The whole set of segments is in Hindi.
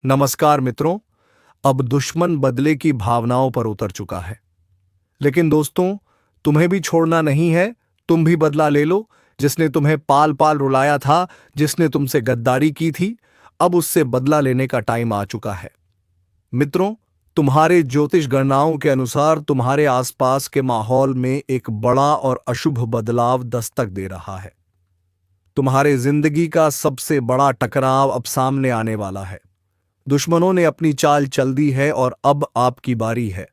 नमस्कार मित्रों। अब दुश्मन बदले की भावनाओं पर उतर चुका है, लेकिन दोस्तों, तुम्हें भी छोड़ना नहीं है। तुम भी बदला ले लो। जिसने तुम्हें पाल पाल रुलाया था, जिसने तुमसे गद्दारी की थी, अब उससे बदला लेने का टाइम आ चुका है। मित्रों, तुम्हारे ज्योतिष गणनाओं के अनुसार तुम्हारे आसपास के माहौल में एक बड़ा और अशुभ बदलाव दस्तक दे रहा है। तुम्हारे जिंदगी का सबसे बड़ा टकराव अब सामने आने वाला है। दुश्मनों ने अपनी चाल चल दी है और अब आपकी बारी है।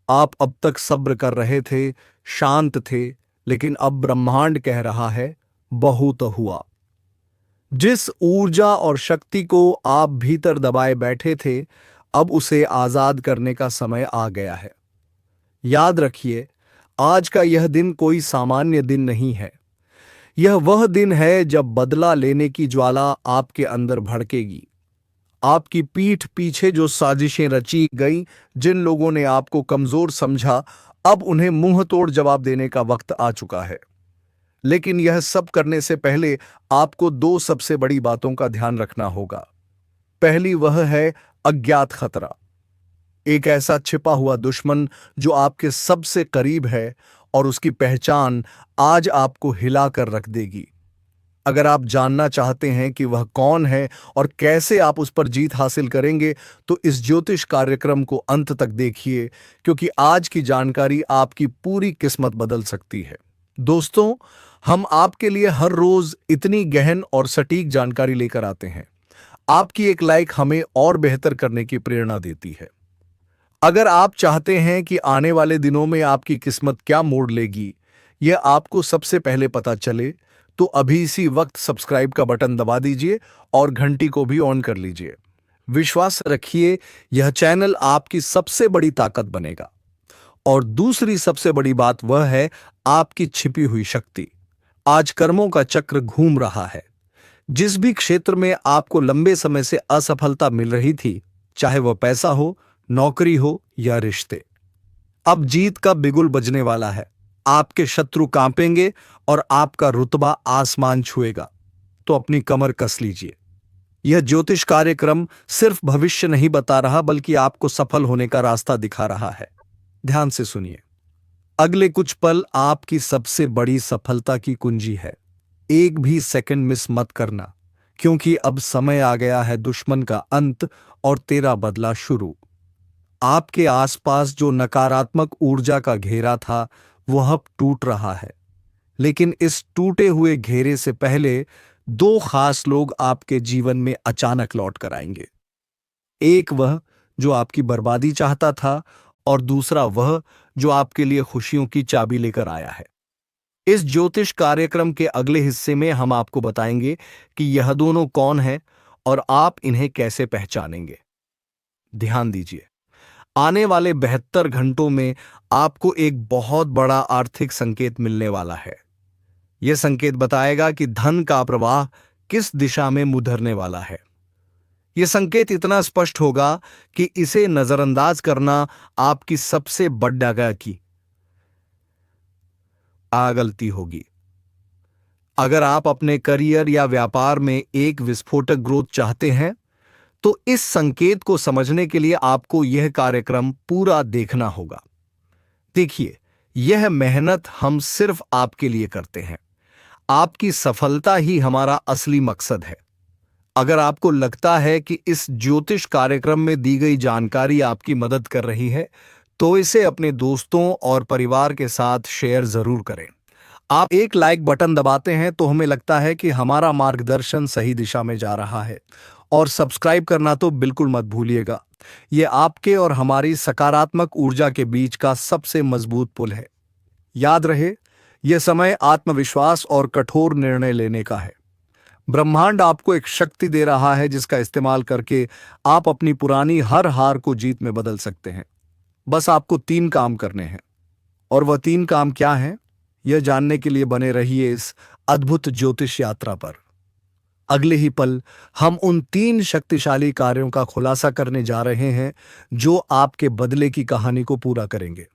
आप अब तक सब्र कर रहे थे, शांत थे, लेकिन अब ब्रह्मांड कह रहा है, बहुत हुआ। जिस ऊर्जा और शक्ति को आप भीतर दबाए बैठे थे, अब उसे आजाद करने का समय आ गया है। याद रखिए, आज का यह दिन कोई सामान्य दिन नहीं है। यह वह दिन है जब बदला लेने की ज्वाला आपके अंदर भड़केगी। आपकी पीठ पीछे जो साजिशें रची गईं, जिन लोगों ने आपको कमजोर समझा, अब उन्हें मुंह तोड़ जवाब देने का वक्त आ चुका है। लेकिन यह सब करने से पहले आपको दो सबसे बड़ी बातों का ध्यान रखना होगा। पहली वह है अज्ञात खतरा। एक ऐसा छिपा हुआ दुश्मन जो आपके सबसे करीब है और उसकी पहचान आज आपको हिला कर रख देगी। अगर आप जानना चाहते हैं कि वह कौन है और कैसे आप उस पर जीत हासिल करेंगे, तो इस ज्योतिष कार्यक्रम को अंत तक देखिए, क्योंकि आज की जानकारी आपकी पूरी किस्मत बदल सकती है। दोस्तों, हम आपके लिए हर रोज इतनी गहन और सटीक जानकारी लेकर आते हैं। आपकी एक लाइक हमें और बेहतर करने की प्रेरणा देती है। अगर आप चाहते हैं कि आने वाले दिनों में आपकी किस्मत क्या मोड़ लेगी, यह आपको सबसे पहले पता चले, तो अभी इसी वक्त सब्सक्राइब का बटन दबा दीजिए और घंटी को भी ऑन कर लीजिए। विश्वास रखिए, यह चैनल आपकी सबसे बड़ी ताकत बनेगा। और दूसरी सबसे बड़ी बात वह है आपकी छिपी हुई शक्ति। आज कर्मों का चक्र घूम रहा है। जिस भी क्षेत्र में आपको लंबे समय से असफलता मिल रही थी, चाहे वह पैसा हो, नौकरी हो या रिश्ते, अब जीत का बिगुल बजने वाला है। आपके शत्रु कांपेंगे और आपका रुतबा आसमान छुएगा। तो अपनी कमर कस लीजिए। यह ज्योतिष कार्यक्रम सिर्फ भविष्य नहीं बता रहा, बल्कि आपको सफल होने का रास्ता दिखा रहा है। ध्यान से सुनिए। अगले कुछ पल आपकी सबसे बड़ी सफलता की कुंजी है। एक भी सेकंड मिस मत करना, क्योंकि अब समय आ गया है दुश्मन का अंत और तेरा बदला शुरू। आपके आसपास जो नकारात्मक ऊर्जा का घेरा था, वह अब टूट रहा है। लेकिन इस टूटे हुए घेरे से पहले दो खास लोग आपके जीवन में अचानक लौट कर आएंगे। एक वह जो आपकी बर्बादी चाहता था, और दूसरा वह जो आपके लिए खुशियों की चाबी लेकर आया है। इस ज्योतिष कार्यक्रम के अगले हिस्से में हम आपको बताएंगे कि यह दोनों कौन हैं और आप इन्हें कैसे पहचानेंगे। ध्यान दीजिए, आने वाले 72 घंटों में आपको एक बहुत बड़ा आर्थिक संकेत मिलने वाला है। यह संकेत बताएगा कि धन का प्रवाह किस दिशा में मुधरने वाला है। यह संकेत इतना स्पष्ट होगा कि इसे नजरअंदाज करना आपकी सबसे बड़ी गलती होगी। अगर आप अपने करियर या व्यापार में एक विस्फोटक ग्रोथ चाहते हैं, तो इस संकेत को समझने के लिए आपको यह कार्यक्रम पूरा देखना होगा। देखिए, यह मेहनत हम सिर्फ आपके लिए करते हैं। आपकी सफलता ही हमारा असली मकसद है। अगर आपको लगता है कि इस ज्योतिष कार्यक्रम में दी गई जानकारी आपकी मदद कर रही है, तो इसे अपने दोस्तों और परिवार के साथ शेयर जरूर करें। आप एक लाइक बटन दबाते हैं तो हमें लगता है कि हमारा मार्गदर्शन सही दिशा में जा रहा है। और सब्सक्राइब करना तो बिल्कुल मत भूलिएगा। यह आपके और हमारी सकारात्मक ऊर्जा के बीच का सबसे मजबूत पुल है। याद रहे, यह समय आत्मविश्वास और कठोर निर्णय लेने का है। ब्रह्मांड आपको एक शक्ति दे रहा है, जिसका इस्तेमाल करके आप अपनी पुरानी हर हार को जीत में बदल सकते हैं। बस आपको 3 काम करने हैं। और वह 3 काम क्या हैं, यह जानने के लिए बने रहिए इस अद्भुत ज्योतिष यात्रा पर। अगले ही पल हम उन 3 शक्तिशाली कार्यों का खुलासा करने जा रहे हैं, जो आपके बदले की कहानी को पूरा करेंगे।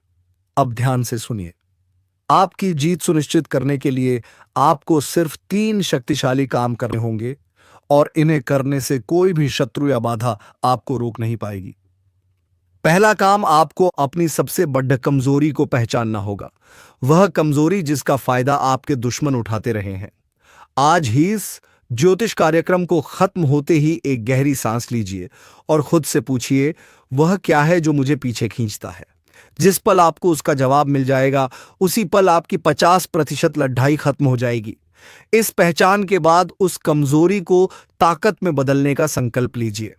अब ध्यान से सुनिए। आपकी जीत सुनिश्चित करने के लिए आपको सिर्फ 3 शक्तिशाली काम करने होंगे, और इन्हें करने से कोई भी शत्रु या बाधा आपको रोक नहीं पाएगी। पहला काम, आपको अपनी सबसे बड़ी कमजोरी को पहचानना होगा, वह कमजोरी जिसका फायदा आपके दुश्मन उठाते रहे हैं। आज ही इस ज्योतिष कार्यक्रम को खत्म होते ही एक गहरी सांस लीजिए और खुद से पूछिए, वह क्या है जो मुझे पीछे खींचता है। जिस पल आपको उसका जवाब मिल जाएगा, उसी पल आपकी 50% लड़ाई खत्म हो जाएगी। इस पहचान के बाद उस कमजोरी को ताकत में बदलने का संकल्प लीजिए।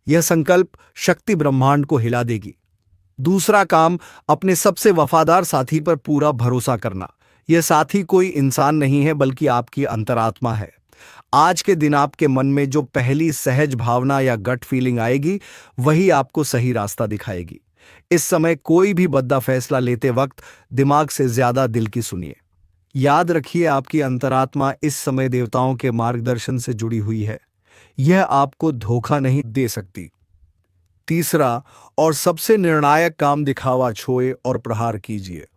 यह संकल्प शक्ति ब्रह्मांड को हिला देगी। दूसरा काम, अपने सबसे वफादार साथी पर पूरा भरोसा करना। यह साथी कोई इंसान नहीं है, बल्कि आपकी अंतरात्मा है। आज के दिन आपके मन में जो पहली सहज भावना या गट फीलिंग आएगी, वही आपको सही रास्ता दिखाएगी। इस समय कोई भी बड़ा फैसला लेते वक्त दिमाग से ज्यादा दिल की सुनिए। याद रखिए, आपकी अंतरात्मा इस समय देवताओं के मार्गदर्शन से जुड़ी हुई है। यह आपको धोखा नहीं दे सकती। तीसरा और सबसे निर्णायक काम, दिखावा छोड़े और प्रहार कीजिए।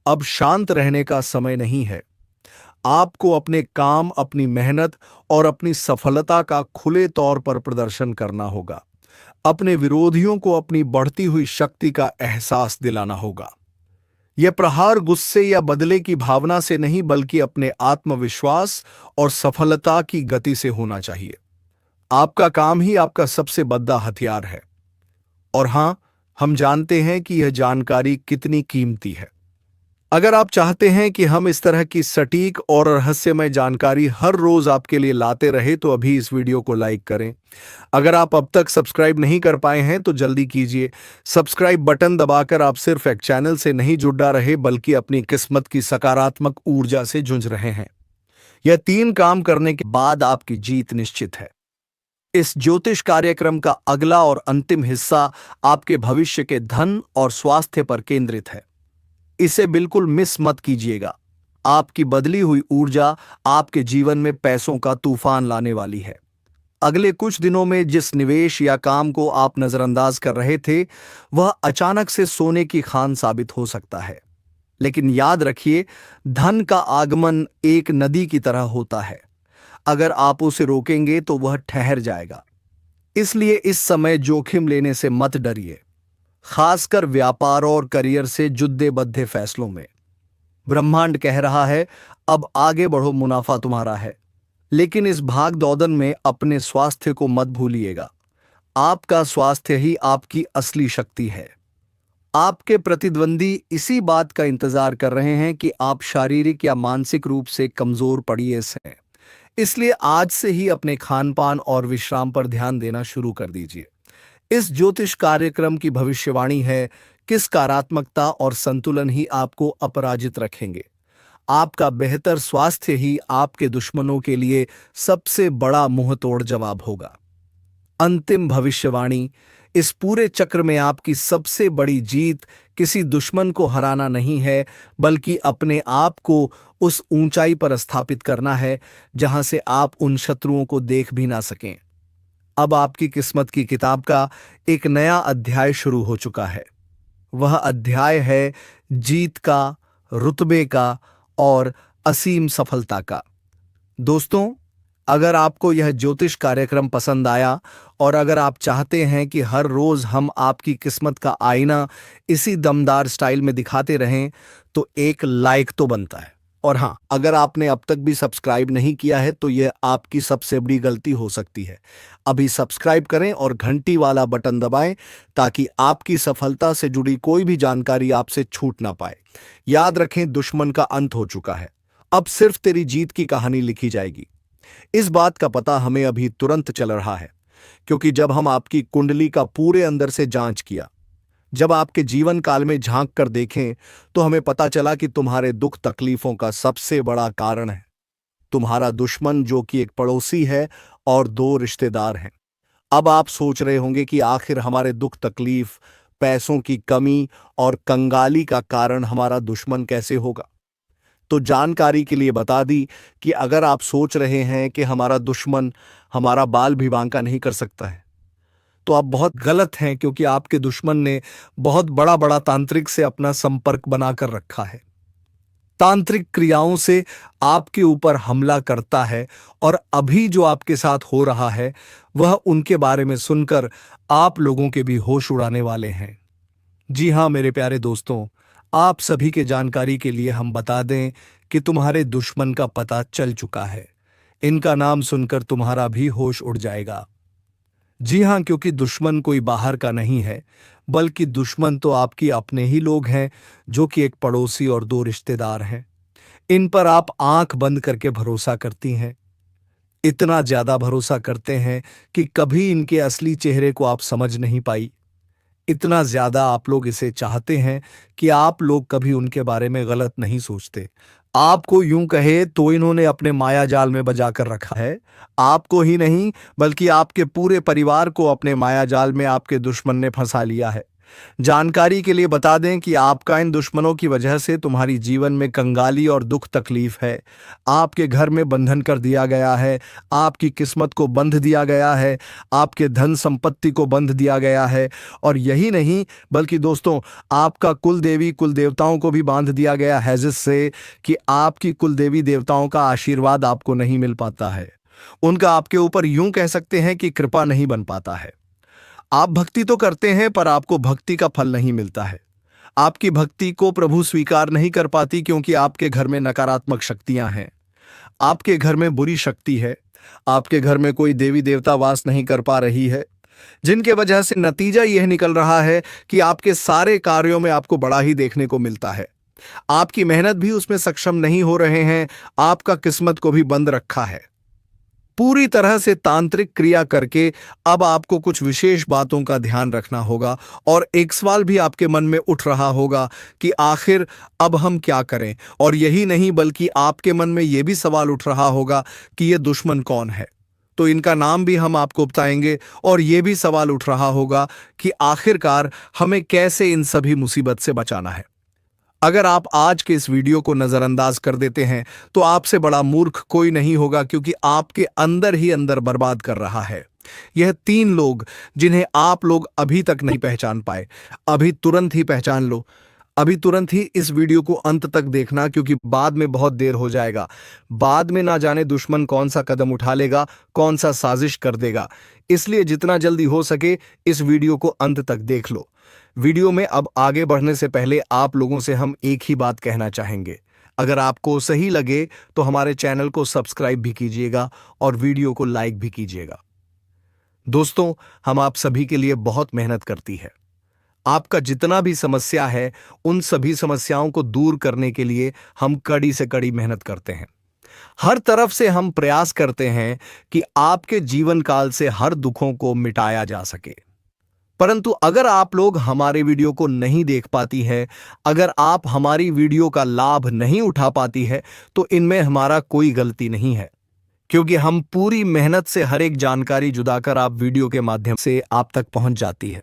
अब शांत रहने का समय नहीं है। आपको अपने काम, अपनी मेहनत और अपनी सफलता का खुले तौर पर प्रदर्शन करना होगा। अपने विरोधियों को अपनी बढ़ती हुई शक्ति का एहसास दिलाना होगा। यह प्रहार गुस्से या बदले की भावना से नहीं, बल्कि अपने आत्मविश्वास और सफलता की गति से होना चाहिए। आपका काम ही आपका सबसे बड़ा हथियार है। और हां, हम जानते हैं कि यह जानकारी कितनी कीमती है। अगर आप चाहते हैं कि हम इस तरह की सटीक और रहस्यमय जानकारी हर रोज आपके लिए लाते रहे, तो अभी इस वीडियो को लाइक करें। अगर आप अब तक सब्सक्राइब नहीं कर पाए हैं तो जल्दी कीजिए। सब्सक्राइब बटन दबाकर आप सिर्फ एक चैनल से नहीं जुड़ा रहे, बल्कि अपनी किस्मत की सकारात्मक ऊर्जा से जुड़ रहे हैं। यह 3 काम करने के बाद आपकी जीत निश्चित है। इस ज्योतिष कार्यक्रम का अगला और अंतिम हिस्सा आपके भविष्य के धन और स्वास्थ्य पर केंद्रित है। इसे बिल्कुल मिस मत कीजिएगा। आपकी बदली हुई ऊर्जा आपके जीवन में पैसों का तूफान लाने वाली है। अगले कुछ दिनों में जिस निवेश या काम को आप नजरअंदाज कर रहे थे, वह अचानक से सोने की खान साबित हो सकता है। लेकिन याद रखिए, धन का आगमन एक नदी की तरह होता है। अगर आप उसे रोकेंगे तो वह ठहर जाएगा। इसलिए इस समय जोखिम लेने से मत डरिए, खासकर व्यापार और करियर से जुड़े बद्धे फैसलों में। ब्रह्मांड कह रहा है, अब आगे बढ़ो, मुनाफा तुम्हारा है। लेकिन इस भाग दौड़न में अपने स्वास्थ्य को मत भूलिएगा। आपका स्वास्थ्य ही आपकी असली शक्ति है। आपके प्रतिद्वंदी इसी बात का इंतजार कर रहे हैं कि आप शारीरिक या मानसिक रूप से कमजोर पड़िए हैं। इसलिए आज से ही अपने खान पान और विश्राम पर ध्यान देना शुरू कर दीजिए। इस ज्योतिष कार्यक्रम की भविष्यवाणी है कि सकारात्मकता और संतुलन ही आपको अपराजित रखेंगे। आपका बेहतर स्वास्थ्य ही आपके दुश्मनों के लिए सबसे बड़ा मुंहतोड़ जवाब होगा। अंतिम भविष्यवाणी, इस पूरे चक्र में आपकी सबसे बड़ी जीत किसी दुश्मन को हराना नहीं है, बल्कि अपने आप को उस ऊंचाई पर स्थापित करना है जहां से आप उन शत्रुओं को देख भी ना सकें। अब आपकी किस्मत की किताब का एक नया अध्याय शुरू हो चुका है। वह अध्याय है जीत का, रुतबे का और असीम सफलता का। दोस्तों, अगर आपको यह ज्योतिष कार्यक्रम पसंद आया और अगर आप चाहते हैं कि हर रोज हम आपकी किस्मत का आईना इसी दमदार स्टाइल में दिखाते रहें, तो एक लाइक तो बनता है। और हाँ, अगर आपने अब तक भी सब्सक्राइब नहीं किया है तो यह आपकी सबसे बड़ी गलती हो सकती है। अभी सब्सक्राइब करें और घंटी वाला बटन दबाएं, ताकि आपकी सफलता से जुड़ी कोई भी जानकारी आपसे छूट ना पाए। याद रखें, दुश्मन का अंत हो चुका है। अब सिर्फ तेरी जीत की कहानी लिखी जाएगी। इस बात का पता हमें अभी तुरंत चल रहा है, क्योंकि जब हम आपकी कुंडली का पूरे अंदर से जांच किया, जब आपके जीवन काल में झांक कर देखें, तो हमें पता चला कि तुम्हारे दुख तकलीफों का सबसे बड़ा कारण है तुम्हारा दुश्मन, जो कि एक पड़ोसी है और 2 रिश्तेदार हैं। अब आप सोच रहे होंगे कि आखिर हमारे दुख तकलीफ, पैसों की कमी और कंगाली का कारण हमारा दुश्मन कैसे होगा। तो जानकारी के लिए बता दी कि अगर आप सोच रहे हैं कि हमारा दुश्मन हमारा बाल भी बांका नहीं कर सकता है, तो आप बहुत गलत हैं, क्योंकि आपके दुश्मन ने बहुत बड़ा बड़ा तांत्रिक से अपना संपर्क बनाकर रखा है। तांत्रिक क्रियाओं से आपके ऊपर हमला करता है और अभी जो आपके साथ हो रहा है वह उनके बारे में सुनकर आप लोगों के भी होश उड़ाने वाले हैं। जी हाँ मेरे प्यारे दोस्तों, आप सभी के जानकारी के लिए हम बता दें कि तुम्हारे दुश्मन का पता चल चुका है। इनका नाम सुनकर तुम्हारा भी होश उड़ जाएगा। जी हाँ, क्योंकि दुश्मन कोई बाहर का नहीं है, बल्कि दुश्मन तो आपकी अपने ही लोग हैं, जो कि एक पड़ोसी और दो रिश्तेदार हैं। इन पर आप आंख बंद करके भरोसा करती हैं। इतना ज्यादा भरोसा करते हैं कि कभी इनके असली चेहरे को आप समझ नहीं पाई। इतना ज्यादा आप लोग इसे चाहते हैं कि आप लोग कभी उनके बारे में गलत नहीं सोचते। आपको यूं कहे तो इन्होंने अपने माया जाल में बजा कर रखा है। आपको ही नहीं बल्कि आपके पूरे परिवार को अपने माया जाल में आपके दुश्मन ने फंसा लिया है। जानकारी के लिए बता दें कि आपका इन दुश्मनों की वजह से तुम्हारी जीवन में कंगाली और दुख तकलीफ है। आपके घर में बंधन कर दिया गया है, आपकी किस्मत को बंध दिया गया है, आपके धन संपत्ति को बंध दिया गया है। और यही नहीं बल्कि दोस्तों, आपका कुल देवी कुल देवताओं को भी बांध दिया गया है, जिससे कि आपकी कुल देवी देवताओं का आशीर्वाद आपको नहीं मिल पाता है। उनका आपके ऊपर यूं कह सकते हैं कि कृपा नहीं बन पाता है। आप भक्ति तो करते हैं पर आपको भक्ति का फल नहीं मिलता है। आपकी भक्ति को प्रभु स्वीकार नहीं कर पाती, क्योंकि आपके घर में नकारात्मक शक्तियां हैं। आपके घर में बुरी शक्ति है। आपके घर में कोई देवी देवता वास नहीं कर पा रही है, जिनके वजह से नतीजा यह निकल रहा है कि आपके सारे कार्यों में आपको बड़ा ही देखने को मिलता है। आपकी मेहनत भी उसमें सक्षम नहीं हो रहे हैं। आपका किस्मत को भी बंद रखा है। पूरी तरह से तांत्रिक क्रिया करके अब आपको कुछ विशेष बातों का ध्यान रखना होगा। और एक सवाल भी आपके मन में उठ रहा होगा कि आखिर अब हम क्या करें। और यही नहीं बल्कि आपके मन में यह भी सवाल उठ रहा होगा कि यह दुश्मन कौन है। तो इनका नाम भी हम आपको बताएंगे। और यह भी सवाल उठ रहा होगा कि आखिरकार हमें कैसे इन सभी मुसीबत से बचाना है। अगर आप आज के इस वीडियो को नजरअंदाज कर देते हैं तो आपसे बड़ा मूर्ख कोई नहीं होगा, क्योंकि आपके अंदर ही अंदर बर्बाद कर रहा है। यह 3 लोग जिन्हें आप लोग अभी तक नहीं पहचान पाए, अभी तुरंत ही पहचान लो। अभी तुरंत ही इस वीडियो को अंत तक देखना, क्योंकि बाद में बहुत देर हो जाएगा। बाद में ना जाने दुश्मन कौन सा कदम उठा लेगा, कौन सा साजिश कर देगा। इसलिए जितना जल्दी हो सके इस वीडियो को अंत तक देख लो। वीडियो में अब आगे बढ़ने से पहले आप लोगों से हम एक ही बात कहना चाहेंगे। अगर आपको सही लगे तो हमारे चैनल को सब्सक्राइब भी कीजिएगा और वीडियो को लाइक भी कीजिएगा। दोस्तों, हम आप सभी के लिए बहुत मेहनत करती है। आपका जितना भी समस्या है उन सभी समस्याओं को दूर करने के लिए हम कड़ी से कड़ी मेहनत करते हैं। हर तरफ से हम प्रयास करते हैं कि आपके जीवन काल से हर दुखों को मिटाया जा सके। परंतु अगर आप लोग हमारे वीडियो को नहीं देख पाती है, अगर आप हमारी वीडियो का लाभ नहीं उठा पाती है, तो इनमें हमारा कोई गलती नहीं है, क्योंकि हम पूरी मेहनत से हर एक जानकारी जुदाकर आप वीडियो के माध्यम से आप तक पहुंच जाती है।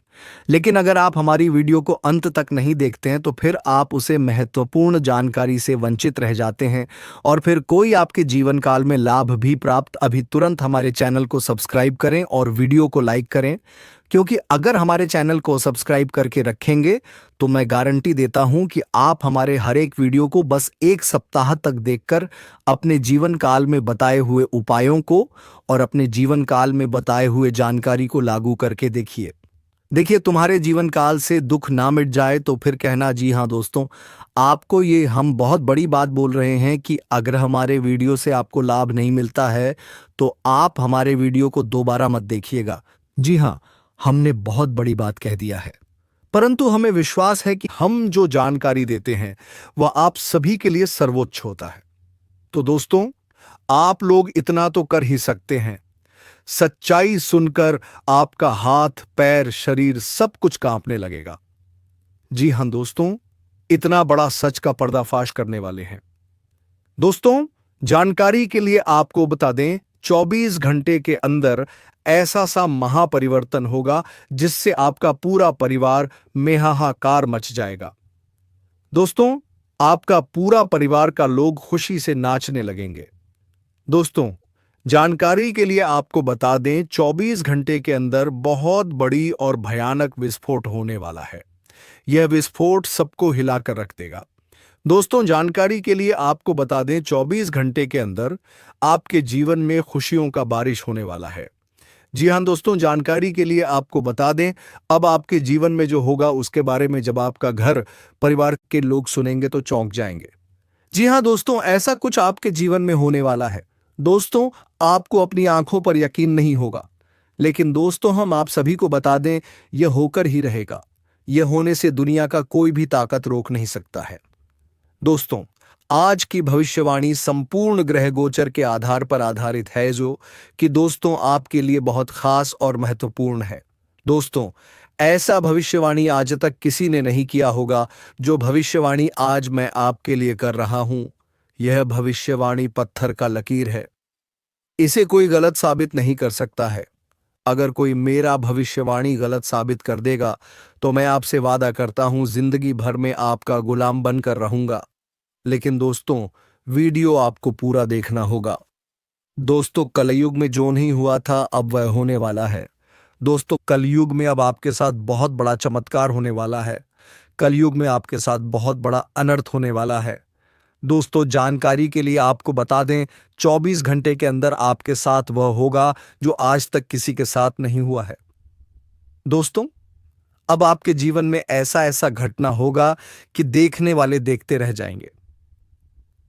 लेकिन अगर आप हमारी वीडियो को अंत तक नहीं देखते हैं तो फिर आप उसे महत्वपूर्ण जानकारी से वंचित रह जाते हैं और फिर कोई आपके जीवन काल में लाभ भी प्राप्त। अभी तुरंत हमारे चैनल को सब्सक्राइब करें और वीडियो को लाइक करें, क्योंकि अगर हमारे चैनल को सब्सक्राइब करके रखेंगे तो मैं गारंटी देता हूं कि आप हमारे हर एक वीडियो को बस 1 सप्ताह तक देखकर अपने जीवन काल में बताए हुए उपायों को और अपने जीवन काल में बताए हुए जानकारी को लागू करके देखिए। तुम्हारे जीवन काल से दुख ना मिट जाए तो फिर कहना जी हाँ दोस्तों, आपको ये हम बहुत बड़ी बात बोल रहे हैं कि अगर हमारे वीडियो से आपको लाभ नहीं मिलता है तो आप हमारे वीडियो को दोबारा मत देखिएगा। जी हाँ, हमने बहुत बड़ी बात कह दिया है, परंतु हमें विश्वास है कि हम जो जानकारी देते हैं वह आप सभी के लिए सर्वोच्च होता है। तो दोस्तों, आप लोग इतना तो कर ही सकते हैं। सच्चाई सुनकर आपका हाथ पैर शरीर सब कुछ कांपने लगेगा। जी हां दोस्तों, इतना बड़ा सच का पर्दाफाश करने वाले हैं। दोस्तों, जानकारी के लिए आपको बता दें, 24 घंटे के अंदर ऐसा सा महापरिवर्तन होगा जिससे आपका पूरा परिवार में हाहाकार मच जाएगा। दोस्तों, आपका पूरा परिवार का लोग खुशी से नाचने लगेंगे। दोस्तों, जानकारी के लिए आपको बता दें, 24 घंटे के अंदर बहुत बड़ी और भयानक विस्फोट होने वाला है। यह विस्फोट सबको हिलाकर रख देगा। दोस्तों, जानकारी के लिए आपको बता दें 24 घंटे के अंदर आपके जीवन में खुशियों का बारिश होने वाला है। जी हाँ दोस्तों, जानकारी के लिए आपको बता दें, अब आपके जीवन में जो होगा उसके बारे में जब आपका घर परिवार के लोग सुनेंगे तो चौंक जाएंगे। जी हाँ दोस्तों, ऐसा कुछ आपके जीवन में होने वाला है। दोस्तों, आपको अपनी आंखों पर यकीन नहीं होगा, लेकिन दोस्तों हम आप सभी को बता दें, यह होकर ही रहेगा। यह होने से दुनिया का कोई भी ताकत रोक नहीं सकता है। दोस्तों, आज की भविष्यवाणी संपूर्ण ग्रह गोचर के आधार पर आधारित है, जो कि दोस्तों आपके लिए बहुत खास और महत्वपूर्ण है। दोस्तों, ऐसा भविष्यवाणी आज तक किसी ने नहीं किया होगा जो भविष्यवाणी आज मैं आपके लिए कर रहा हूं। यह भविष्यवाणी पत्थर का लकीर है, इसे कोई गलत साबित नहीं कर सकता है। अगर कोई मेरा भविष्यवाणी गलत साबित कर देगा तो मैं आपसे वादा करता हूं, जिंदगी भर में आपका गुलाम बनकर रहूंगा। लेकिन दोस्तों, वीडियो आपको पूरा देखना होगा। दोस्तों, कलयुग में जो नहीं हुआ था अब वह होने वाला है। दोस्तों, कलयुग में अब आपके साथ बहुत बड़ा चमत्कार होने वाला है। कलयुग में आपके साथ बहुत बड़ा अनर्थ होने वाला है। दोस्तों, जानकारी के लिए आपको बता दें, 24 घंटे के अंदर आपके साथ वह होगा जो आज तक किसी के साथ नहीं हुआ है। दोस्तों, अब आपके जीवन में ऐसा ऐसा घटना होगा कि देखने वाले देखते रह जाएंगे।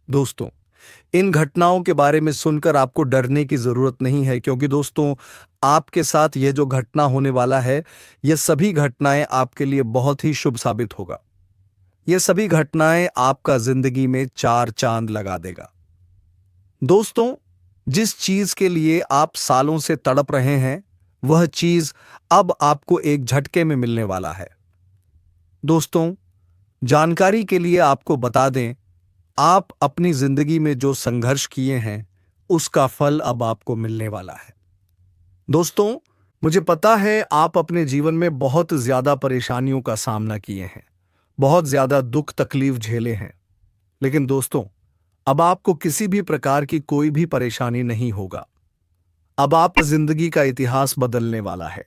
दोस्तों, इन घटनाओं के बारे में सुनकर आपको डरने की जरूरत नहीं है, क्योंकि दोस्तों आपके साथ यह जो घटना होने वाला है, यह सभी घटनाएं आपके लिए बहुत ही शुभ साबित होगा। यह सभी घटनाएं आपका जिंदगी में 4 चांद लगा देगा। दोस्तों, जिस चीज के लिए आप सालों से तड़प रहे हैं, वह चीज अब आपको एक झटके में मिलने वाला है। दोस्तों, जानकारी के लिए आपको बता दें, आप अपनी जिंदगी में जो संघर्ष किए हैं उसका फल अब आपको मिलने वाला है। दोस्तों, मुझे पता है आप अपने जीवन में बहुत ज्यादा परेशानियों का सामना किए हैं, बहुत ज्यादा दुख तकलीफ झेले हैं, लेकिन दोस्तों अब आपको किसी भी प्रकार की कोई भी परेशानी नहीं होगा। अब आप जिंदगी का इतिहास बदलने वाला है।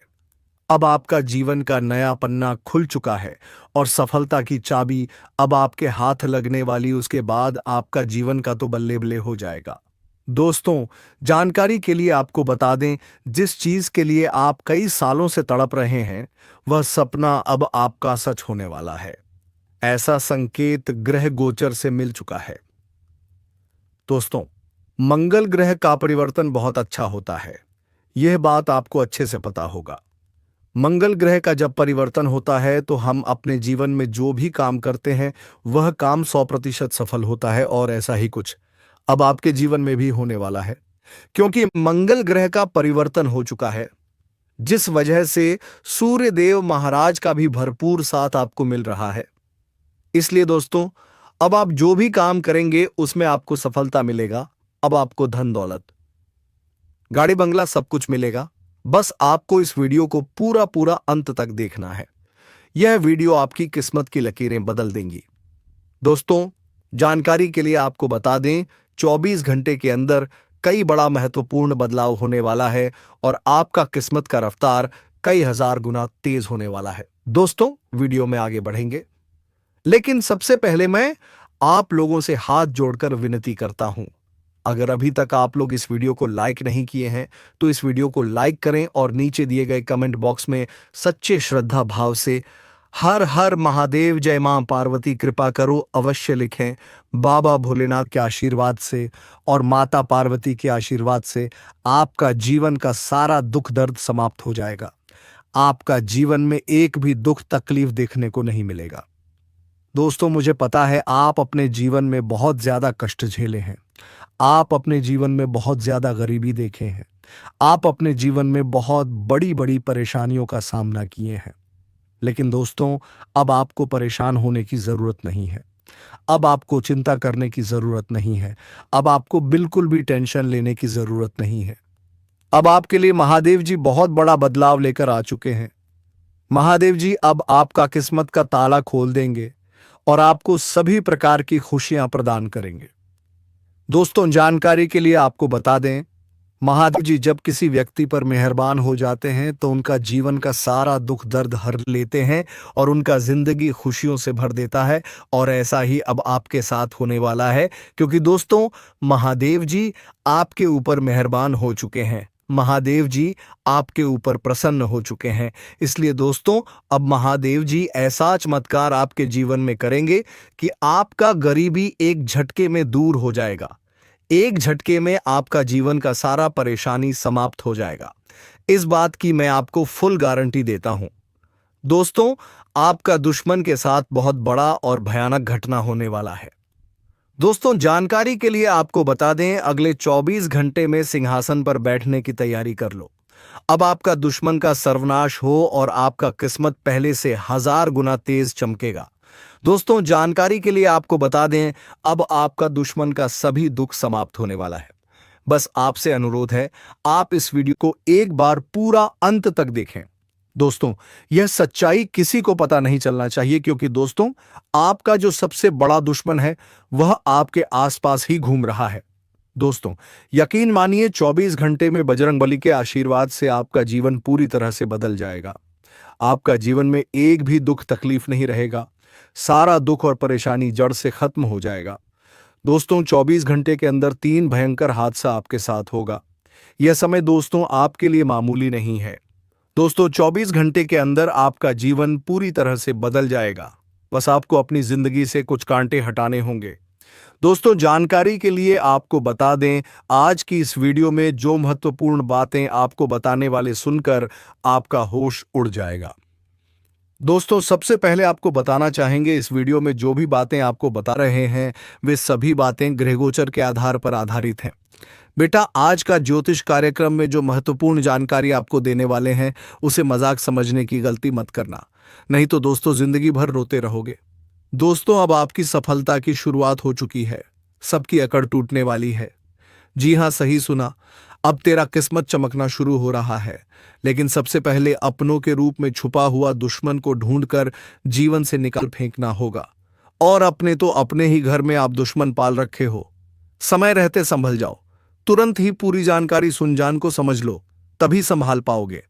अब आपका जीवन का नया पन्ना खुल चुका है और सफलता की चाबी अब आपके हाथ लगने वाली, उसके बाद आपका जीवन का तो बल्ले बल्ले हो जाएगा। दोस्तों, जानकारी के लिए आपको बता दें, जिस चीज के लिए आप कई सालों से तड़प रहे हैं, वह सपना अब आपका सच होने वाला है। ऐसा संकेत ग्रह गोचर से मिल चुका है। दोस्तों, मंगल ग्रह का परिवर्तन बहुत अच्छा होता है, यह बात आपको अच्छे से पता होगा। मंगल ग्रह का जब परिवर्तन होता है तो हम अपने जीवन में जो भी काम करते हैं वह काम 100% सफल होता है, और ऐसा ही कुछ अब आपके जीवन में भी होने वाला है, क्योंकि मंगल ग्रह का परिवर्तन हो चुका है, जिस वजह से सूर्य देव महाराज का भी भरपूर साथ आपको मिल रहा है। इसलिए दोस्तों, अब आप जो भी काम करेंगे उसमें आपको सफलता मिलेगा। अब आपको धन दौलत गाड़ी बंगला सब कुछ मिलेगा। बस आपको इस वीडियो को पूरा पूरा अंत तक देखना है। यह वीडियो आपकी किस्मत की लकीरें बदल देंगी। दोस्तों, जानकारी के लिए आपको बता दें, 24 घंटे के अंदर कई बड़ा महत्वपूर्ण बदलाव होने वाला है और आपका किस्मत का रफ्तार कई हजार गुना तेज होने वाला है। दोस्तों, वीडियो में आगे बढ़ेंगे, लेकिन सबसे पहले मैं आप लोगों से हाथ जोड़कर विनती करता हूं, अगर अभी तक आप लोग इस वीडियो को लाइक नहीं किए हैं तो इस वीडियो को लाइक करें और नीचे दिए गए कमेंट बॉक्स में सच्चे श्रद्धा भाव से हर हर महादेव, जय मां पार्वती कृपा करो अवश्य लिखें। बाबा भोलेनाथ के आशीर्वाद से और माता पार्वती के आशीर्वाद से आपका जीवन का सारा दुख दर्द समाप्त हो जाएगा। आपका जीवन में एक भी दुख तकलीफ देखने को नहीं मिलेगा। दोस्तों, मुझे पता है आप अपने जीवन में बहुत ज्यादा कष्ट झेले हैं, आप अपने जीवन में बहुत ज्यादा गरीबी देखे हैं, आप अपने जीवन में बहुत बड़ी बड़ी परेशानियों का सामना किए हैं, लेकिन दोस्तों अब आपको परेशान होने की जरूरत नहीं है। अब आपको चिंता करने की जरूरत नहीं है। अब आपको बिल्कुल भी टेंशन लेने की जरूरत नहीं है। अब आपके लिए महादेव जी बहुत बड़ा बदलाव लेकर आ चुके हैं। महादेव जी अब आपका किस्मत का ताला खोल देंगे और आपको सभी प्रकार की खुशियां प्रदान करेंगे। दोस्तों, जानकारी के लिए आपको बता दें, महादेव जी जब किसी व्यक्ति पर मेहरबान हो जाते हैं तो उनका जीवन का सारा दुख दर्द हर लेते हैं और उनका जिंदगी खुशियों से भर देता है। और ऐसा ही अब आपके साथ होने वाला है, क्योंकि दोस्तों महादेव जी आपके ऊपर मेहरबान हो चुके हैं। महादेव जी आपके ऊपर प्रसन्न हो चुके हैं। इसलिए दोस्तों अब महादेव जी ऐसा चमत्कार आपके जीवन में करेंगे कि आपका गरीबी एक झटके में दूर हो जाएगा। एक झटके में आपका जीवन का सारा परेशानी समाप्त हो जाएगा। इस बात की मैं आपको फुल गारंटी देता हूं। दोस्तों आपका दुश्मन के साथ बहुत बड़ा और भयानक घटना होने वाला है। दोस्तों जानकारी के लिए आपको बता दें, अगले 24 घंटे में सिंहासन पर बैठने की तैयारी कर लो। अब आपका दुश्मन का सर्वनाश हो और आपका किस्मत पहले से 1000 गुना तेज चमकेगा। दोस्तों जानकारी के लिए आपको बता दें, अब आपका दुश्मन का सभी दुख समाप्त होने वाला है। बस आपसे अनुरोध है, आप इस वीडियो को एक बार पूरा अंत तक देखें। दोस्तों यह सच्चाई किसी को पता नहीं चलना चाहिए, क्योंकि दोस्तों आपका जो सबसे बड़ा दुश्मन है वह आपके आसपास ही घूम रहा है। दोस्तों यकीन मानिए 24 घंटे में बजरंगबली के आशीर्वाद से आपका जीवन पूरी तरह से बदल जाएगा। आपका जीवन में एक भी दुख तकलीफ नहीं रहेगा। सारा दुख और परेशानी जड़ से खत्म हो जाएगा। दोस्तों 24 घंटे के अंदर 3 भयंकर हादसा आपके साथ होगा। यह समय दोस्तों आपके लिए मामूली नहीं है। दोस्तों 24 घंटे के अंदर आपका जीवन पूरी तरह से बदल जाएगा। बस आपको अपनी जिंदगी से कुछ कांटे हटाने होंगे। दोस्तों जानकारी के लिए आपको बता दें, आज की इस वीडियो में जो महत्वपूर्ण बातें आपको बताने वाले सुनकर आपका होश उड़ जाएगा। दोस्तों सबसे पहले आपको बताना चाहेंगे, इस वीडियो में जो भी बातें आपको बता रहे हैं वे सभी बातें ग्रहगोचर के आधार पर आधारित हैं। बेटा आज का ज्योतिष कार्यक्रम में जो महत्वपूर्ण जानकारी आपको देने वाले हैं उसे मजाक समझने की गलती मत करना, नहीं तो दोस्तों जिंदगी भर रोते रहोगे। दोस्तों अब आपकी सफलता की शुरुआत हो चुकी है। सबकी अकड़ टूटने वाली है। जी हां सही सुना, अब तेरा किस्मत चमकना शुरू हो रहा है। लेकिन सबसे पहले अपनों के रूप में छुपा हुआ दुश्मन को ढूंढकर जीवन से निकाल फेंकना होगा। और अपने तो अपने ही घर में आप दुश्मन पाल रखे हो। समय रहते संभल जाओ। तुरंत ही पूरी जानकारी सुन जान को समझ लो, तभी संभाल पाओगे,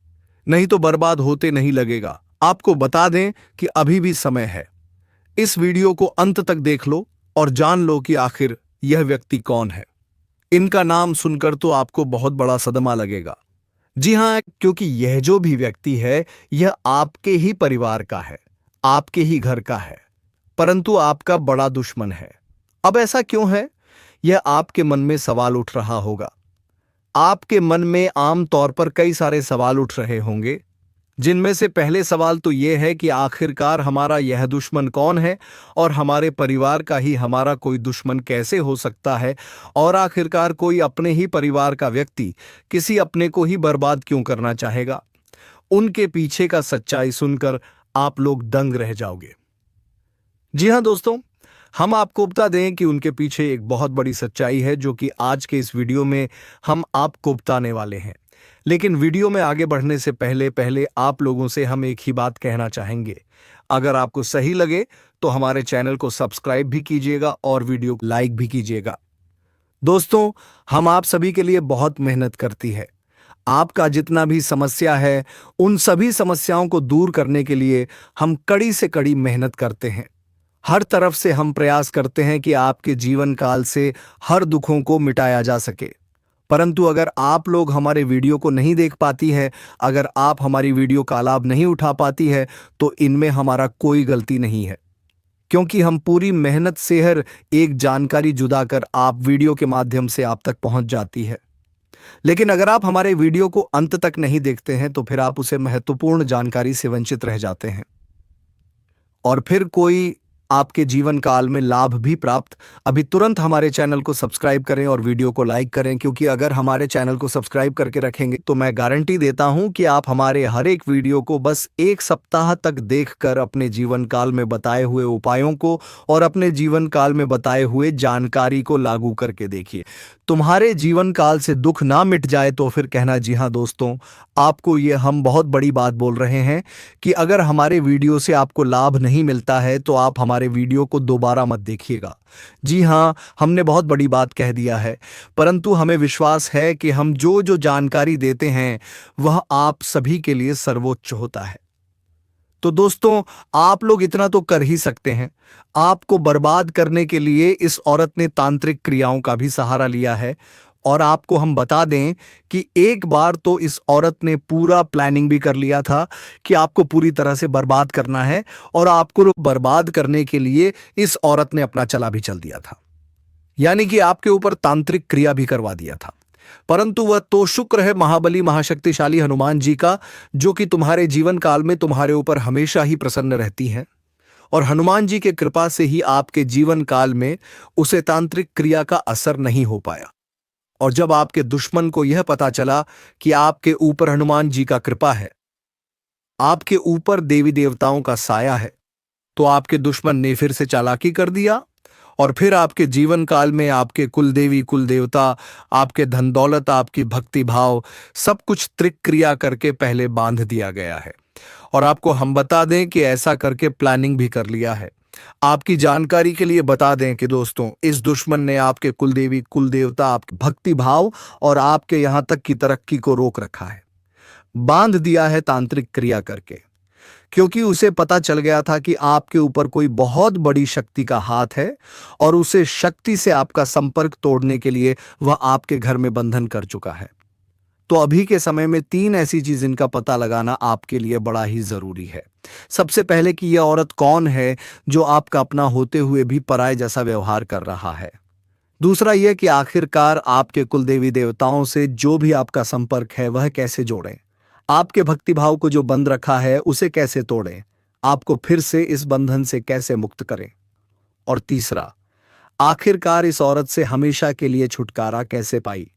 नहीं तो बर्बाद होते नहीं लगेगा। आपको बता दें कि अभी भी समय है। इस वीडियो को अंत तक देख लो और जान लो कि आखिर यह व्यक्ति कौन है। इनका नाम सुनकर तो आपको बहुत बड़ा सदमा लगेगा। जी हां, क्योंकि यह जो भी व्यक्ति है यह आपके ही परिवार का है, आपके ही घर का है, परंतु आपका बड़ा दुश्मन है। अब ऐसा क्यों है? यह आपके मन में सवाल उठ रहा होगा। आपके मन में आम तौर पर कई सारे सवाल उठ रहे होंगे, जिनमें से पहले सवाल तो यह है कि आखिरकार हमारा यह दुश्मन कौन है और हमारे परिवार का ही हमारा कोई दुश्मन कैसे हो सकता है, और आखिरकार कोई अपने ही परिवार का व्यक्ति किसी अपने को ही बर्बाद क्यों करना चाहेगा। उनके पीछे का सच्चाई सुनकर आप लोग दंग रह जाओगे। जी हां दोस्तों, हम आपको बता दें कि उनके पीछे एक बहुत बड़ी सच्चाई है, जो कि आज के इस वीडियो में हम आपको बताने वाले हैं। लेकिन वीडियो में आगे बढ़ने से पहले आप लोगों से हम एक ही बात कहना चाहेंगे। अगर आपको सही लगे तो हमारे चैनल को सब्सक्राइब भी कीजिएगा और वीडियो को लाइक भी कीजिएगा। दोस्तों हम आप सभी के लिए बहुत मेहनत करती है। आपका जितना भी समस्या है उन सभी समस्याओं को दूर करने के लिए हम कड़ी से कड़ी मेहनत करते हैं। हर तरफ से हम प्रयास करते हैं कि आपके जीवन काल से हर दुखों को मिटाया जा सके। परंतु अगर आप लोग हमारे वीडियो को नहीं देख पाती है, अगर आप हमारी वीडियो का लाभ नहीं उठा पाती है, तो इनमें हमारा कोई गलती नहीं है, क्योंकि हम पूरी मेहनत से हर एक जानकारी जुदा कर आप वीडियो के माध्यम से आप तक पहुंच जाती है। लेकिन अगर आप हमारे वीडियो को अंत तक नहीं देखते हैं तो फिर आप उसे महत्वपूर्ण जानकारी से वंचित रह जाते हैं और फिर कोई आपके जीवन काल में लाभ भी प्राप्त। अभी तुरंत हमारे चैनल को सब्सक्राइब करें और वीडियो को लाइक करें, क्योंकि अगर हमारे चैनल को सब्सक्राइब करके रखेंगे तो मैं गारंटी देता हूं कि आप हमारे हर एक वीडियो को बस 1 सप्ताह तक देखकर अपने जीवन काल में बताए हुए उपायों को और अपने जीवन काल में बताए हुए जानकारी को लागू करके देखिए। तुम्हारे जीवन काल से दुख ना मिट जाए तो फिर कहना। जी हां दोस्तों, आपको ये हम बहुत बड़ी बात बोल रहे हैं कि अगर हमारे वीडियो से आपको लाभ नहीं मिलता है तो आप हमारे हमारे वीडियो को दोबारा मत देखिएगा। जी हाँ, हमने बहुत बड़ी बात कह दिया है, परंतु हमें विश्वास है कि हम जो जो जानकारी देते हैं वह आप सभी के लिए सर्वोच्च होता है। तो दोस्तों, आप लोग इतना तो कर ही सकते हैं। आपको बर्बाद करने के लिए इस औरत ने तांत्रिक क्रियाओं का भी सहारा लिया है। और आपको हम बता दें कि एक बार तो इस औरत ने पूरा प्लानिंग भी कर लिया था कि आपको पूरी तरह से बर्बाद करना है, और आपको बर्बाद करने के लिए इस औरत ने अपना चला भी चल दिया था, यानी कि आपके ऊपर तांत्रिक क्रिया भी करवा दिया था। परंतु वह तो शुक्र है महाबली महाशक्तिशाली हनुमान जी का, जो कि तुम्हारे जीवन काल में तुम्हारे ऊपर हमेशा ही प्रसन्न रहती हैं। और हनुमान जी के कृपा से ही आपके जीवन काल में उसे तांत्रिक क्रिया का असर नहीं हो पाया। और जब आपके दुश्मन को यह पता चला कि आपके ऊपर हनुमान जी का कृपा है, आपके ऊपर देवी देवताओं का साया है, तो आपके दुश्मन ने फिर से चालाकी कर दिया और फिर आपके जीवन काल में आपके कुल देवी कुल देवता, आपके धन दौलत, आपकी भक्ति भाव, सब कुछ त्रिक क्रिया करके पहले बांध दिया गया है। और आपको हम बता दें कि ऐसा करके प्लानिंग भी कर लिया है। आपकी जानकारी के लिए बता दें कि दोस्तों, इस दुश्मन ने आपके कुल देवी कुल देवता, आपके भक्ति भाव और आपके यहां तक की तरक्की को रोक रखा है, बांध दिया है तांत्रिक क्रिया करके। क्योंकि उसे पता चल गया था कि आपके ऊपर कोई बहुत बड़ी शक्ति का हाथ है और उसे शक्ति से आपका संपर्क तोड़ने के लिए वह आपके घर में बंधन कर चुका है। तो अभी के समय में 3 ऐसी चीज इनका पता लगाना आपके लिए बड़ा ही जरूरी है। सबसे पहले कि यह औरत कौन है जो आपका अपना होते हुए भी पराये जैसा व्यवहार कर रहा है। दूसरा यह कि आखिरकार आपके कुल देवी देवताओं से जो भी आपका संपर्क है वह कैसे जोड़ें, आपके भक्तिभाव को जो बंद रखा है उसे कैसे तोड़ें, आपको फिर से इस बंधन से कैसे मुक्त करें। और तीसरा, आखिरकार इस औरत से हमेशा के लिए छुटकारा कैसे पाई।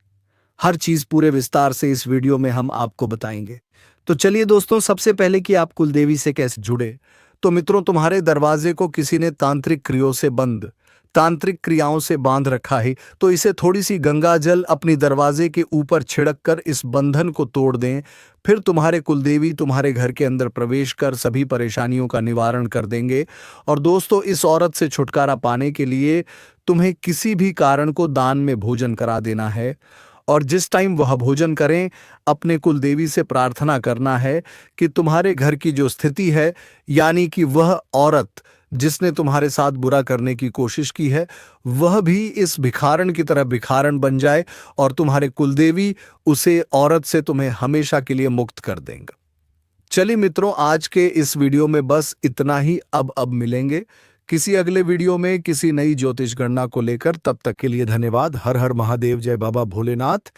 हर चीज पूरे विस्तार से इस वीडियो में हम आपको बताएंगे। तो चलिए दोस्तों, सबसे पहले कि आप कुलदेवी से कैसे जुड़े। तो मित्रों, तुम्हारे दरवाजे को किसी ने तांत्रिक क्रियाओं से बंद, तांत्रिक क्रियाओं से बांध रखा है, तो इसे थोड़ी सी गंगा जल अपनी दरवाजे के ऊपर छिड़क कर इस बंधन को तोड़ दें। फिर तुम्हारे कुलदेवी तुम्हारे घर के अंदर प्रवेश कर सभी परेशानियों का निवारण कर देंगे। और दोस्तों, इस औरत से छुटकारा पाने के लिए तुम्हें किसी भी कारण को दान में भोजन करा देना है। और जिस टाइम वह भोजन करें, अपने कुलदेवी से प्रार्थना करना है कि तुम्हारे घर की जो स्थिति है, यानी कि वह औरत जिसने तुम्हारे साथ बुरा करने की कोशिश की है, वह भी इस भिखारन की तरह भिखारन बन जाए और तुम्हारे कुलदेवी उसे औरत से तुम्हें हमेशा के लिए मुक्त कर देंगे। चलिए मित्रों, आज के इस वीडियो में बस इतना ही। अब मिलेंगे किसी अगले वीडियो में किसी नई ज्योतिष गणना को लेकर। तब तक के लिए धन्यवाद। हर हर महादेव, जय बाबा भोलेनाथ।